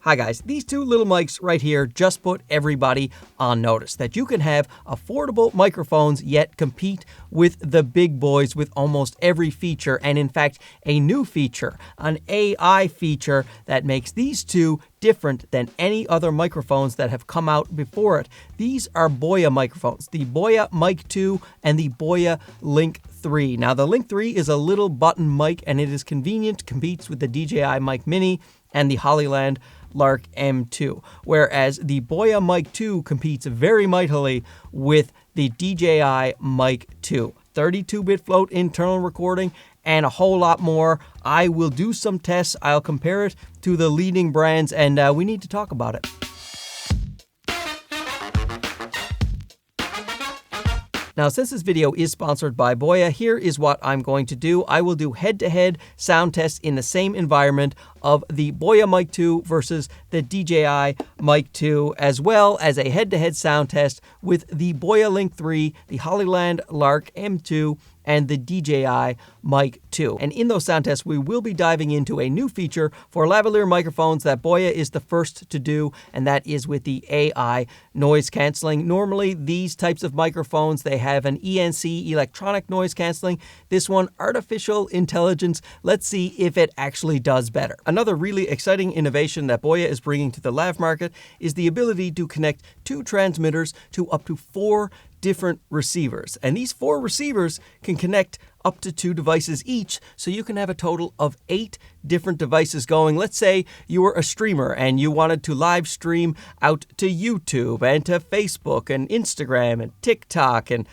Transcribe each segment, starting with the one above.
Hi guys, these two little mics right here just put everybody on notice that you can have affordable microphones yet compete with the big boys with almost every feature, and in fact a new feature, an AI feature that makes these two different than any other microphones that have come out before it. These are Boya microphones, the Boyamic 2 and the Boyalink 3. Now the Link 3 is a little button mic and it is convenient, competes with the DJI Mic Mini and the Hollyland Lark M2, whereas the Boyamic 2 competes very mightily with the DJI Mic 2. 32-bit float internal recording and a whole lot more. I will do some tests. I'll compare it to the leading brands, and we need to talk about it. Now, since this video is sponsored by Boya, here is what I'm going to do. I will do head-to-head sound tests in the same environment of the Boyamic 2 versus the DJI Mic 2, as well as a head-to-head sound test with the Boyalink 3, the Hollyland Lark M2, and the DJI Mic 2. And in those sound tests, we will be diving into a new feature for lavalier microphones that Boya is the first to do, and that is with the AI noise canceling. Normally, these types of microphones, they have an ENC, electronic noise canceling. This one, artificial intelligence. Let's see if it actually does better. Another really exciting innovation that Boya is bringing to the lav market is the ability to connect two transmitters to up to 4 different receivers. And these 4 receivers can connect up to 2 devices each, so you can have a total of 8 different devices going. Let's say you were a streamer and you wanted to live stream out to YouTube and to Facebook and Instagram and TikTok, and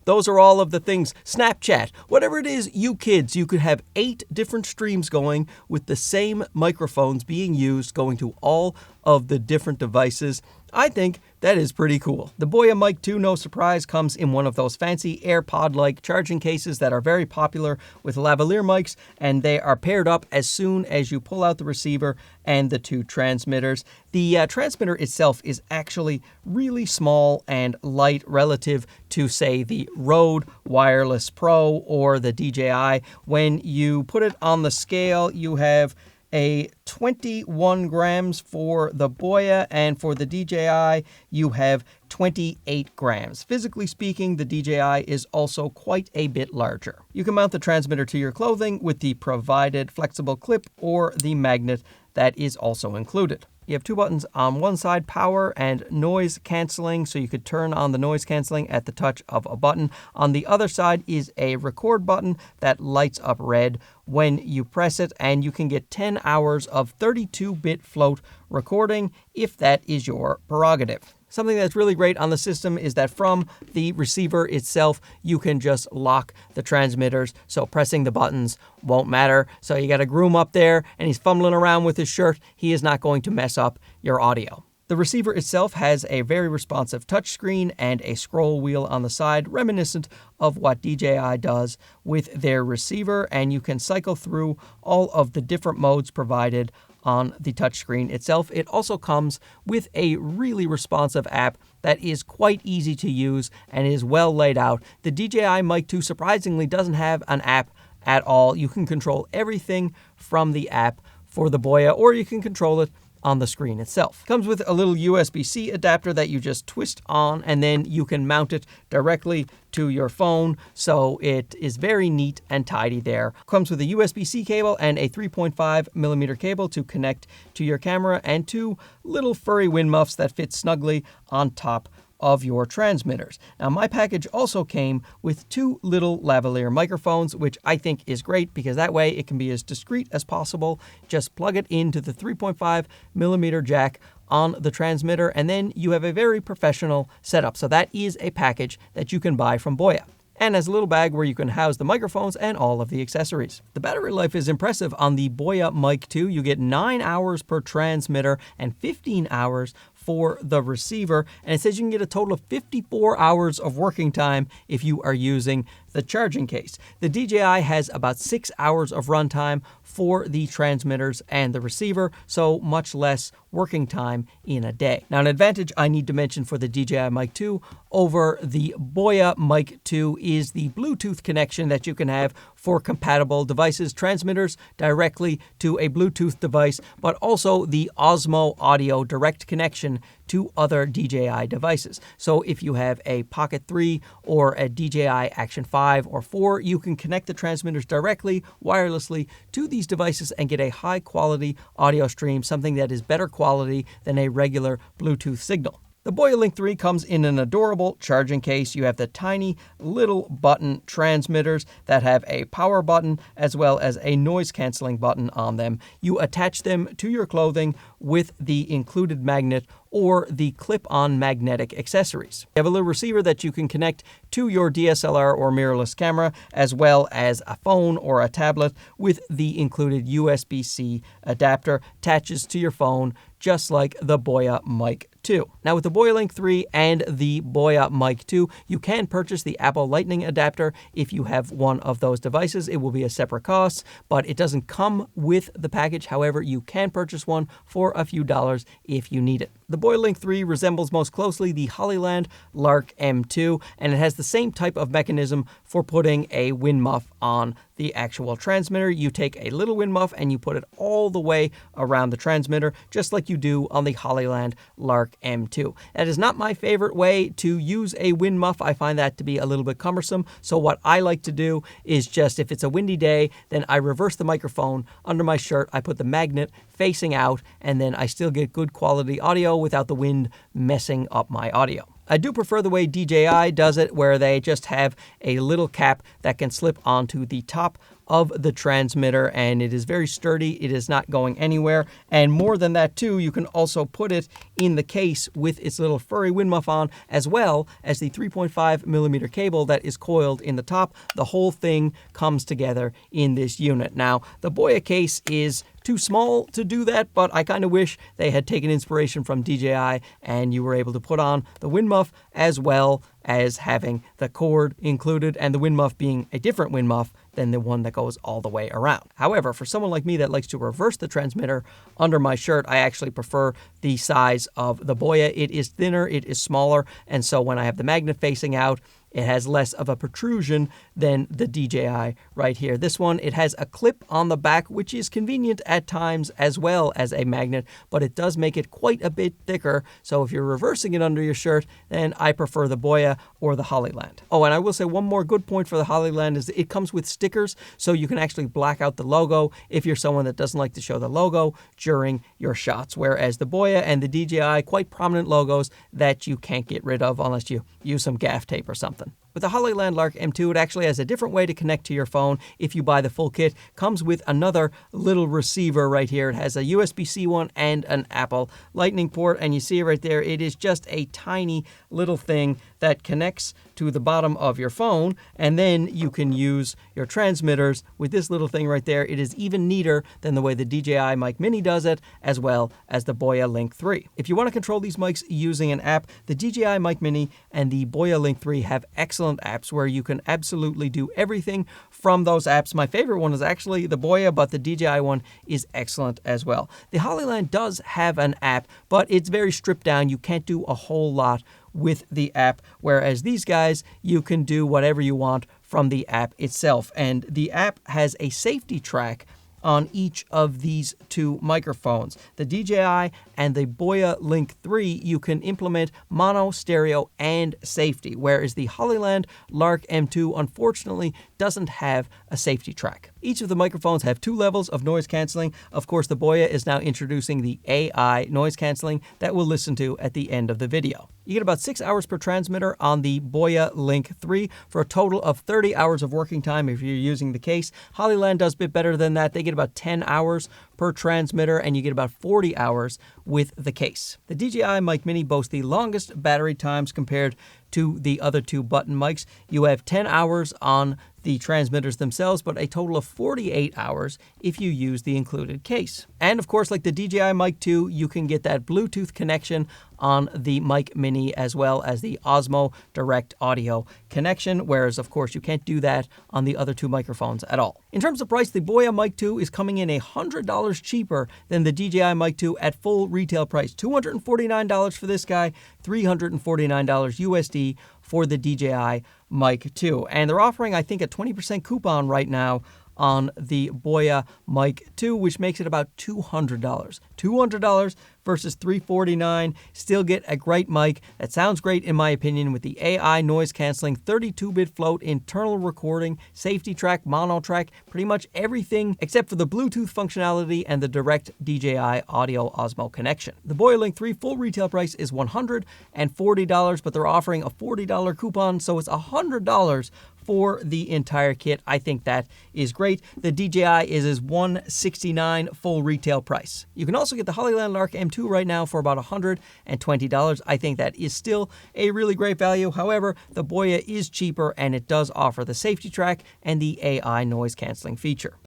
those are all of the things, Snapchat, whatever it is, you kids, you could have 8 different streams going with the same microphones being used, going to all of the different devices. I think that is pretty cool. The Boyamic 2, no surprise, comes in one of those fancy AirPod-like charging cases that are very popular with lavalier mics, and they are paired up as soon as you pull out the receiver and the 2 transmitters. The transmitter itself is actually really small and light relative to, say, the Rode Wireless Pro or the DJI. When you put it on the scale, you have a 21 grams for the Boya, and for the DJI, you have 28 grams. Physically speaking, the DJI is also quite a bit larger. You can mount the transmitter to your clothing with the provided flexible clip or the magnet that is also included. You have 2 buttons on one side, power and noise canceling, so you could turn on the noise canceling at the touch of a button. On the other side is a record button that lights up red when you press it, and you can get 10 hours of 32-bit float recording if that is your prerogative. Something that's really great on the system is that from the receiver itself, you can just lock the transmitters, so pressing the buttons won't matter. So you got a groom up there and he's fumbling around with his shirt. He is not going to mess up your audio. The receiver itself has a very responsive touchscreen and a scroll wheel on the side, reminiscent of what DJI does with their receiver, and you can cycle through all of the different modes provided on the touchscreen itself. It also comes with a really responsive app that is quite easy to use and is well laid out. The DJI Mic 2 surprisingly doesn't have an app at all. You can control everything from the app for the Boya, or you can control it on the screen itself. Comes with a little USB-C adapter that you just twist on, and then you can mount it directly to your phone, so it is very neat and tidy there. Comes with a USB-C cable and a 3.5mm cable to connect to your camera, and 2 little furry wind muffs that fit snugly on top of your transmitters. Now, my package also came with 2 little lavalier microphones, which I think is great because that way it can be as discreet as possible. Just plug it into the 3.5mm jack on the transmitter, and then you have a very professional setup. So that is a package that you can buy from Boya, and has a little bag where you can house the microphones and all of the accessories. The battery life is impressive on the Boyamic 2. You get 9 hours per transmitter and 15 hours for the receiver, and it says you can get a total of 54 hours of working time if you are using the charging case. The DJI has about 6 hours of runtime for the transmitters and the receiver, so much less working time in a day. Now, an advantage I need to mention for the DJI Mic 2 over the Boyamic 2 is the Bluetooth connection that you can have for compatible devices, transmitters directly to a Bluetooth device, but also the Osmo Audio direct connection to other DJI devices. So if you have a Pocket 3 or a DJI Action 5 or 4, you can connect the transmitters directly, wirelessly to these devices and get a high quality audio stream, something that is better quality than a regular Bluetooth signal. The Boyalink 3 comes in an adorable charging case. You have the tiny little button transmitters that have a power button as well as a noise canceling button on them. You attach them to your clothing with the included magnet or the clip-on magnetic accessories. You have a little receiver that you can connect to your DSLR or mirrorless camera, as well as a phone or a tablet with the included USB-C adapter. Attaches to your phone just like the Boyamic 2. Now with the Boyalink 3 and the Boyamic 2, you can purchase the Apple Lightning adapter if you have one of those devices. It will be a separate cost, but it doesn't come with the package. However, you can purchase one for a few dollars if you need it. The Boyalink 3 resembles most closely the Hollyland Lark M2, and it has the same type of mechanism for putting a wind muff on the actual transmitter. You take a little wind muff and you put it all the way around the transmitter, just like you do on the Hollyland Lark M2. That is not my favorite way to use a wind muff. I find that to be a little bit cumbersome. So what I like to do is just, if it's a windy day, then I reverse the microphone under my shirt. I put the magnet facing out, and then I still get good quality audio without the wind messing up my audio. I do prefer the way DJI does it, where they just have a little cap that can slip onto the top of the transmitter, and it is very sturdy. It is not going anywhere. And more than that too, you can also put it in the case with its little furry wind muff on, as well as the 3.5mm cable that is coiled in the top. The whole thing comes together in this unit. Now, the Boya case is too small to do that, but I kind of wish they had taken inspiration from DJI and you were able to put on the wind muff as well as having the cord included, and the wind muff being a different wind muff than the one that goes all the way around. However, for someone like me that likes to reverse the transmitter under my shirt, I actually prefer the size of the Boya. It is thinner, it is smaller, and so when I have the magnet facing out, it has less of a protrusion than the DJI right here. This one, it has a clip on the back, which is convenient at times as well as a magnet, but it does make it quite a bit thicker. So if you're reversing it under your shirt, then I prefer the Boya or the Hollyland. Oh, and I will say one more good point for the Hollyland is it comes with stickers, so you can actually black out the logo if you're someone that doesn't like to show the logo during your shots, whereas the Boya and the DJI, quite prominent logos that you can't get rid of unless you use some gaff tape or something. With the Hollyland Lark M2, it actually has a different way to connect to your phone if you buy the full kit. Comes with another little receiver right here. It has a USB-C one and an Apple Lightning port, and you see it right there. It is just a tiny little thing that connects to the bottom of your phone, and then you can use your transmitters with this little thing right there. It is even neater than the way the DJI Mic Mini does it, as well as the Boyalink 3. If you want to control these mics using an app, the DJI Mic Mini and the Boyalink 3 have excellent apps where you can absolutely do everything from those apps. My favorite one is actually the Boya, but the DJI one is excellent as well. The Hollyland does have an app, but it's very stripped down. You can't do a whole lot with the app, whereas these guys, you can do whatever you want from the app itself. And the app has a safety track on each of these two microphones. The DJI and the Boyalink 3, you can implement mono, stereo, and safety, whereas the Hollyland Lark M2 unfortunately doesn't have a safety track. Each of the microphones have 2 levels of noise canceling. Of course, the Boya is now introducing the AI noise canceling that we'll listen to at the end of the video. You get about 6 hours per transmitter on the Boyalink 3 for a total of 30 hours of working time if you're using the case. Hollyland does a bit better than that. They get about 10 hours per transmitter, and you get about 40 hours with the case. The DJI Mic Mini boasts the longest battery times compared to the other 2 button mics. You have 10 hours on the transmitters themselves, but a total of 48 hours if you use the included case. And of course, like the DJI Mic 2, you can get that Bluetooth connection on the Mic Mini as well as the Osmo Direct Audio connection, whereas of course you can't do that on the other two microphones at all. In terms of price, the Boyamic 2 is coming in $100 cheaper than the DJI Mic 2 at full retail price. $249 for this guy, $349 USD for the DJI Mic 2. And they're offering, I think, a 20% coupon right now on the Boyamic 2, which makes it about $200. $200 versus $349. Still get a great mic that sounds great in my opinion with the AI noise canceling, 32-bit float, internal recording, safety track, mono track, pretty much everything except for the Bluetooth functionality and the direct DJI audio Osmo connection. The Boyalink 3 full retail price is $140, but they're offering a $40 coupon, so it's $100 for the entire kit. I think that is great. The DJI is $169 full retail price. You can also get the Hollyland Lark M2 right now for about $120. I think that is still a really great value. However, the Boya is cheaper and it does offer the safety track and the AI noise canceling feature.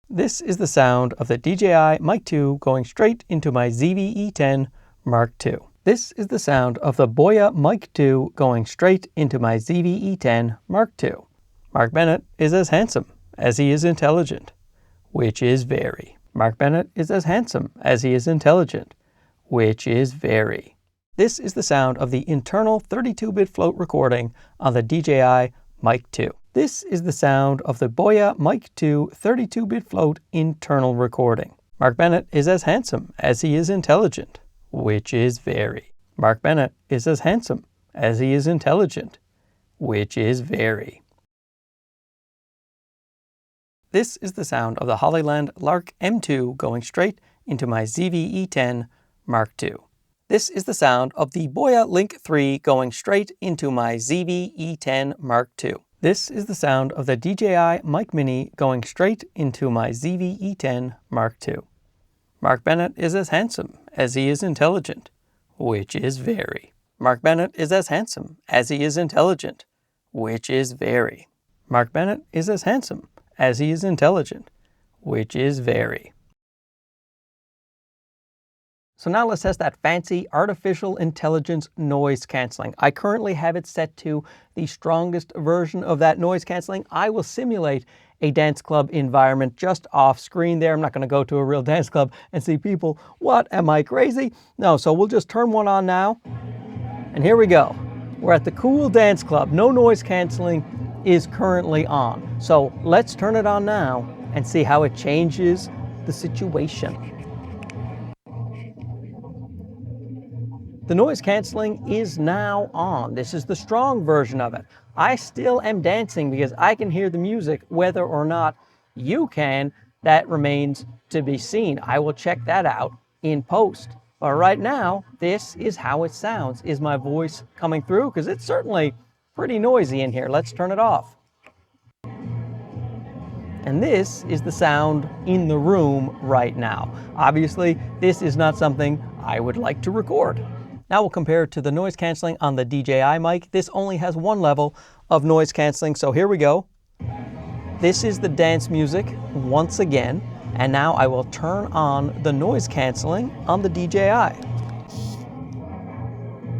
This is the sound of the DJI Mic 2 going straight into my ZV-E10 Mark II. This is the sound of the Boyamic 2 going straight into my ZV-E10 Mark II. Mark Bennett is as handsome as he is intelligent, which is very. Mark Bennett is as handsome as he is intelligent, which is very. This is the sound of the internal 32-bit float recording on the DJI Mic 2. This is the sound of the Boyamic 2 32-bit float internal recording. Mark Bennett is as handsome as he is intelligent, which is very. Mark Bennett is as handsome as he is intelligent, which is very. This is the sound of the Hollyland Lark M2 going straight into my ZV-E10 Mark II. This is the sound of the Boyalink 3 going straight into my ZV-E10 Mark II. This is the sound of the DJI Mic Mini going straight into my ZV-E10 Mark II. Mark Bennett is as handsome as he is intelligent, which is very. Mark Bennett is as handsome as he is intelligent, which is very. Mark Bennett is as handsome as he is intelligent, which is very. So now let's test that fancy artificial intelligence noise canceling. I currently have it set to the strongest version of that noise canceling. I will simulate a dance club environment just off screen there. I'm not going to go to a real dance club and see people. What, am I crazy? No, so we'll just turn one on now. And here we go. We're at the cool dance club. No noise canceling is currently on. So let's turn it on now and see how it changes the situation. The noise canceling is now on. This is the strong version of it. I still am dancing because I can hear the music. Whether or not you can, that remains to be seen. I will check that out in post. But right now, this is how it sounds. Is my voice coming through? Because it's certainly pretty noisy in here. Let's turn it off. And this is the sound in the room right now. Obviously, this is not something I would like to record. Now we'll compare it to the noise canceling on the DJI mic. This only has one level of noise canceling, so here we go. This is the dance music once again, and now I will turn on the noise canceling on the DJI.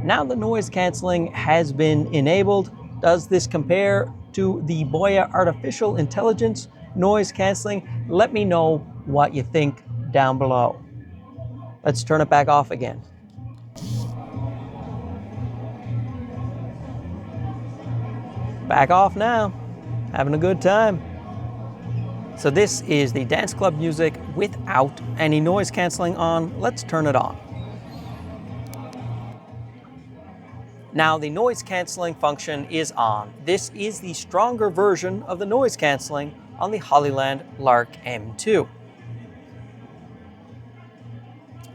Now the noise canceling has been enabled. Does this compare to the Boya artificial intelligence noise canceling? Let me know what you think down below. Let's turn it back off again. Back off now. Having a good time. So this is the dance club music without any noise canceling on. Let's turn it on. Now the noise canceling function is on. This is the stronger version of the noise canceling on the Hollyland Lark M2.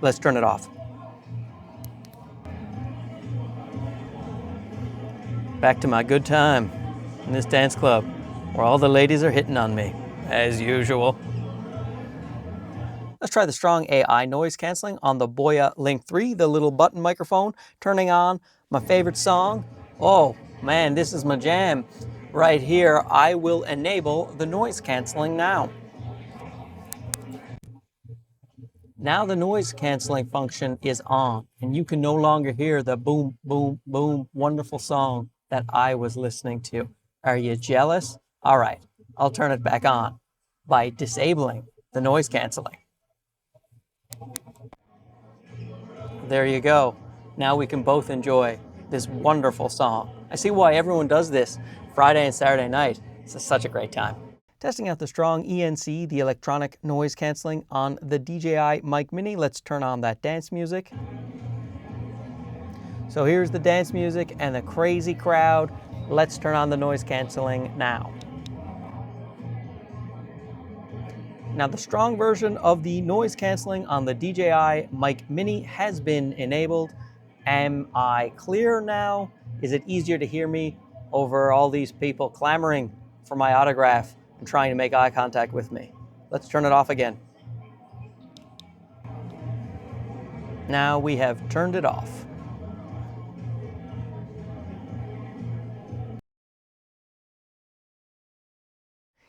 Let's turn it off. Back to my good time in this dance club where all the ladies are hitting on me, as usual. Let's try the strong AI noise canceling on the Boyalink 3, the little button microphone, turning on my favorite song. Oh man, this is my jam right here. I will enable the noise canceling now. Now the noise canceling function is on, and you can no longer hear the boom, boom, boom, wonderful song that I was listening to. Are you jealous? All right, I'll turn it back on by disabling the noise canceling. There you go. Now we can both enjoy this wonderful song. I see why everyone does this Friday and Saturday night. This is such a great time. Testing out the strong ENC, the electronic noise canceling on the DJI Mic Mini. Let's turn on that dance music. So here's the dance music and the crazy crowd. Let's turn on the noise canceling now. Now the strong version of the noise canceling on the DJI Mic Mini has been enabled. Am I clear now? Is it easier to hear me over all these people clamoring for my autograph and trying to make eye contact with me? Let's turn it off again. Now we have turned it off.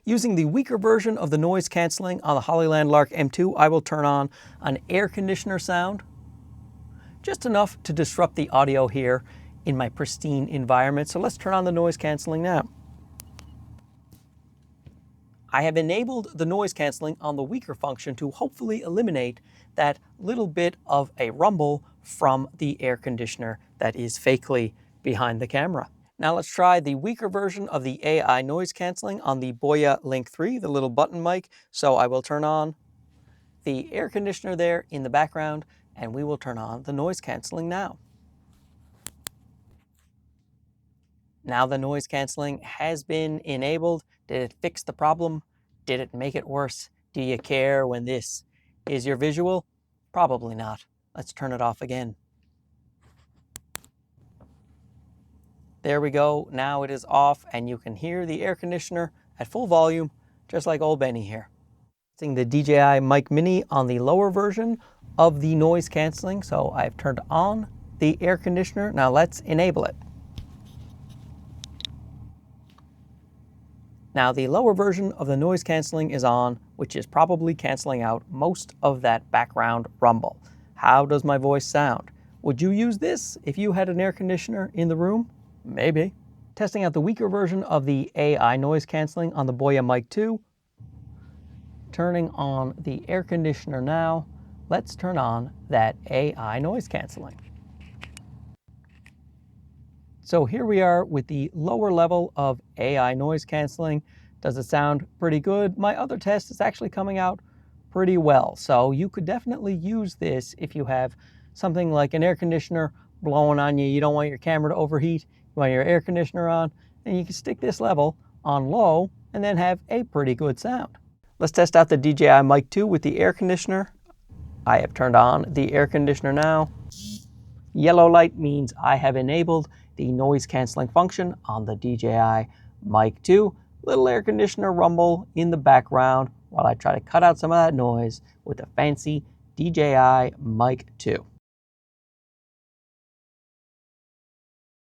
Using the weaker version of the noise canceling on the Hollyland Lark M2, I will turn on an air conditioner sound, just enough to disrupt the audio here in my pristine environment. So let's turn on the noise canceling now. I have enabled the noise canceling on the weaker function to hopefully eliminate that little bit of a rumble from the air conditioner that is fakely behind the camera. Now let's try the weaker version of the AI noise canceling on the Boyalink 3, the little button mic. So I will turn on the air conditioner there in the background, and we will turn on the noise canceling now. Now the noise canceling has been enabled. Did it fix the problem? Did it make it worse? Do you care when this is your visual? Probably not. Let's turn it off again. There we go. Now it is off, and you can hear the air conditioner at full volume, just like old Benny here. Using the DJI Mic Mini on the lower version of the noise canceling. So I've turned on the air conditioner. Now let's enable it. Now the lower version of the noise canceling is on, which is probably canceling out most of that background rumble. How does my voice sound? Would you use this if you had an air conditioner in the room? Maybe. Testing out the weaker version of the AI noise canceling on the Boyamic 2. Turning on the air conditioner now. Let's turn on that AI noise canceling. So here we are with the lower level of AI noise canceling. Does it sound pretty good? My other test is actually coming out pretty well. So you could definitely use this if you have something like an air conditioner blowing on you. You don't want your camera to overheat. You want your air conditioner on, and you can stick this level on low and then have a pretty good sound. Let's test out the DJI Mic 2 with the air conditioner. I have turned on the air conditioner now. Yellow light means I have enabled the noise canceling function on the DJI Mic 2. Little air conditioner rumble in the background while I try to cut out some of that noise with a fancy DJI Mic 2.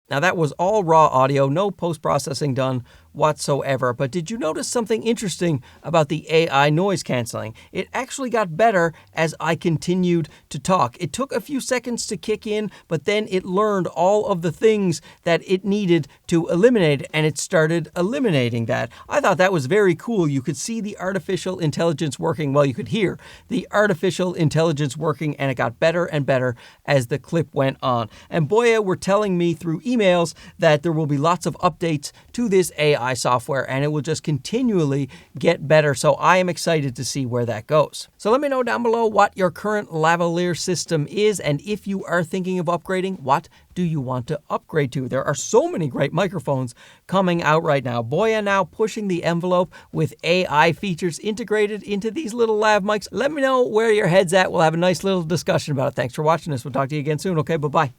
Now that was all raw audio, no post-processing done whatsoever. But did you notice something interesting about the AI noise canceling? It actually got better as I continued to talk. It took a few seconds to kick in, but then it learned all of the things that it needed to eliminate, and it started eliminating that. I thought that was very cool. You could see the artificial intelligence working. Well, you could hear the artificial intelligence working, and it got better and better as the clip went on. And Boya were telling me through emails that there will be lots of updates to this AI software, and it will just continually get better. So I am excited to see where that goes. So let me know down below what your current lavalier system is, and if you are thinking of upgrading, what do you want to upgrade to? There are so many great microphones coming out right now. Boya now pushing the envelope with AI features integrated into these little lav mics. Let me know where your head's at. We'll have a nice little discussion about it. Thanks for watching this. We'll talk to you again soon. Okay, bye-bye.